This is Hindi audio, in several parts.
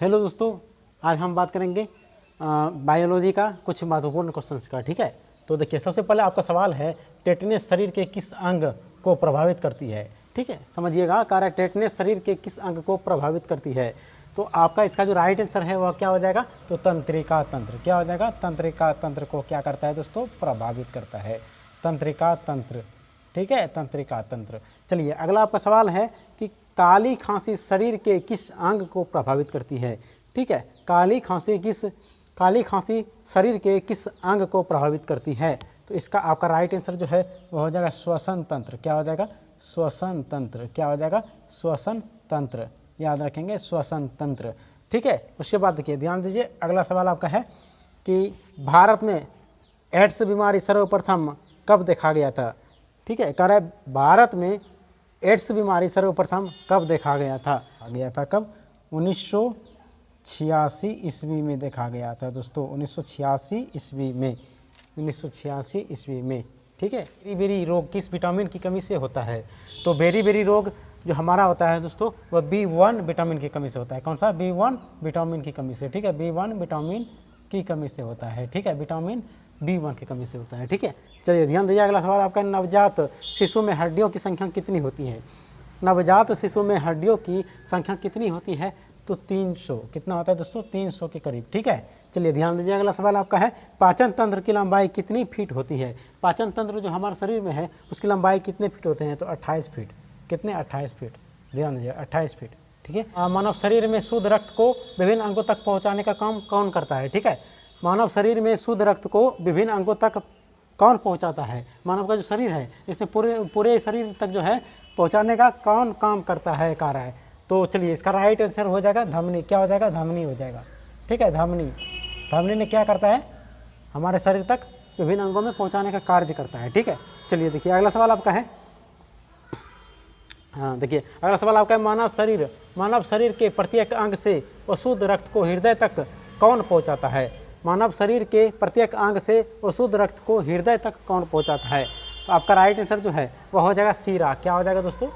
हेलो दोस्तों, आज हम बात करेंगे बायोलॉजी का कुछ महत्वपूर्ण क्वेश्चंस का। ठीक है, तो देखिए सबसे पहले आपका सवाल है टेटनेस शरीर के किस अंग को प्रभावित करती है। ठीक है, समझिएगा, कार्य टेटनेस शरीर के किस अंग को प्रभावित करती है। तो आपका इसका जो राइट आंसर है वह क्या हो जाएगा, तो तंत्रिका तंत्र। क्या हो जाएगा, तंत्रिका तंत्र को क्या करता है दोस्तों, प्रभावित करता है, तंत्रिका तंत्र। ठीक है, तंत्रिका तंत्र। चलिए अगला आपका सवाल है कि काली खांसी शरीर के किस अंग को प्रभावित करती है। ठीक है, काली खांसी शरीर के किस अंग को प्रभावित करती है। तो इसका आपका राइट आंसर जो है वह हो जाएगा श्वसन तंत्र। क्या हो जाएगा, श्वसन तंत्र। क्या हो जाएगा, श्वसन तंत्र। याद रखेंगे, श्वसन तंत्र। ठीक है, उसके बाद देखिए ध्यान दीजिए, अगला सवाल आपका है कि भारत में एड्स बीमारी सर्वप्रथम कब देखा गया था। ठीक है, कह रहा है भारत में एड्स बीमारी सर्वप्रथम कब देखा गया था। कब, 1986 ईस्वी में देखा गया था दोस्तों, 1986 ईस्वी में। ठीक है, बेरी रोग किस विटामिन की कमी से होता है। तो बेरी रोग जो हमारा होता है दोस्तों वह B1 विटामिन की कमी से होता है। कौन सा, B1 विटामिन की कमी से। ठीक है, B1 विटामिन की कमी से होता है। ठीक है, विटामिन B1 की कमी से होता है। ठीक है, चलिए ध्यान दीजिए, अगला सवाल आपका, नवजात शिशु में हड्डियों की संख्या कितनी होती है। नवजात शिशु में हड्डियों की संख्या कितनी होती है, तो 300। कितना होता है दोस्तों, 300 के करीब। ठीक है, चलिए ध्यान दीजिए, अगला सवाल आपका है पाचन तंत्र की लंबाई कितनी फीट होती है। पाचन तंत्र जो हमारे शरीर में है उसकी लंबाई कितने फीट होते हैं, तो 28 फीट। कितने, 28 फीट। ध्यान दीजिए, 28 फीट। ठीक है, मानव शरीर में शुद्ध रक्त को विभिन्न अंगों तक पहुँचाने का काम कौन करता है। ठीक है, मानव शरीर में शुद्ध रक्त को विभिन्न अंगों तक कौन पहुंचाता है। मानव का जो शरीर है इसे पूरे शरीर तक जो है पहुंचाने का कौन काम करता है, कार्य है। तो चलिए इसका राइट आंसर हो जाएगा धमनी। क्या हो जाएगा, धमनी हो जाएगा। ठीक है, धमनी ने क्या करता है, हमारे शरीर तक विभिन्न अंगों में पहुँचाने का कार्य करता है। ठीक है, चलिए देखिए अगला सवाल आपका है, हाँ देखिए अगला सवाल आपका है, मानव शरीर के प्रत्येक अंग से अशुद्ध रक्त को हृदय तक कौन पहुँचाता है। मानव शरीर के प्रत्येक अंग से अशुद्ध रक्त को हृदय तक कौन पहुंचाता है। तो आपका राइट आंसर जो है वह हो जाएगा सीरा। क्या हो जाएगा दोस्तों,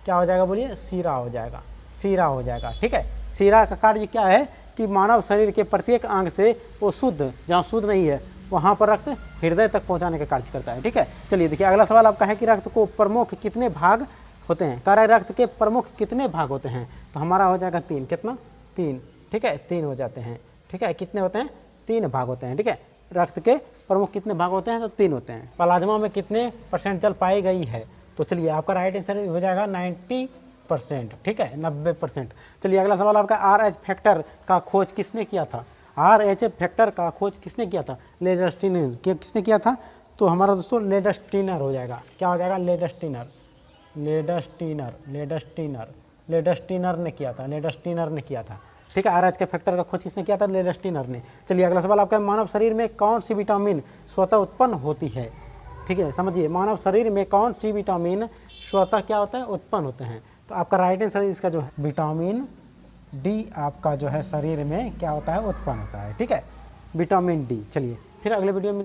क्या हो जाएगा, बोलिए, सीरा हो जाएगा। सीरा हो जाएगा। ठीक है, सीरा का कार्य क्या है कि मानव शरीर के प्रत्येक अंग से वो शुद्ध, जहाँ शुद्ध नहीं है वहाँ पर रक्त हृदय तक पहुँचाने का कार्य करता है। ठीक है, चलिए देखिए अगला सवाल आपका है कि रक्त को प्रमुख कितने भाग होते हैं। कह रहा है रक्त के प्रमुख कितने भाग होते हैं। तो हमारा हो जाएगा 3। कितना, 3। ठीक है, 3 हो जाते हैं। ठीक है, कितने होते हैं, 3 भाग होते हैं। ठीक है, रक्त के प्रमुख कितने भाग होते हैं, तो 3 होते हैं। प्लाज्मा में कितने % जल पाई गई है। तो चलिए आपका राइट आंसर हो जाएगा 90%। ठीक है, 90%। चलिए अगला सवाल आपका, RH फैक्टर का खोज किसने किया था। RH फैक्टर का खोज किसने किया था, लेडस्टीनर। किसने किया था, तो हमारा दोस्तों लेडस्टीनर हो जाएगा। क्या हो जाएगा, लेडस्टीनर ने किया था। ठीक है, RH के फैक्टर का खोज किसने किया था, लेडस्टीनर ने। चलिए अगला सवाल आपका, मानव शरीर में कौन सी विटामिन स्वतः उत्पन्न होती है। ठीक है, समझिए, मानव शरीर में कौन सी विटामिन स्वतः क्या होता है, उत्पन्न होते हैं। तो आपका राइट आंसर इसका जो है विटामिन डी आपका जो है शरीर में क्या होता है, उत्पन्न होता है। ठीक है, विटामिन डी। चलिए फिर अगले वीडियो में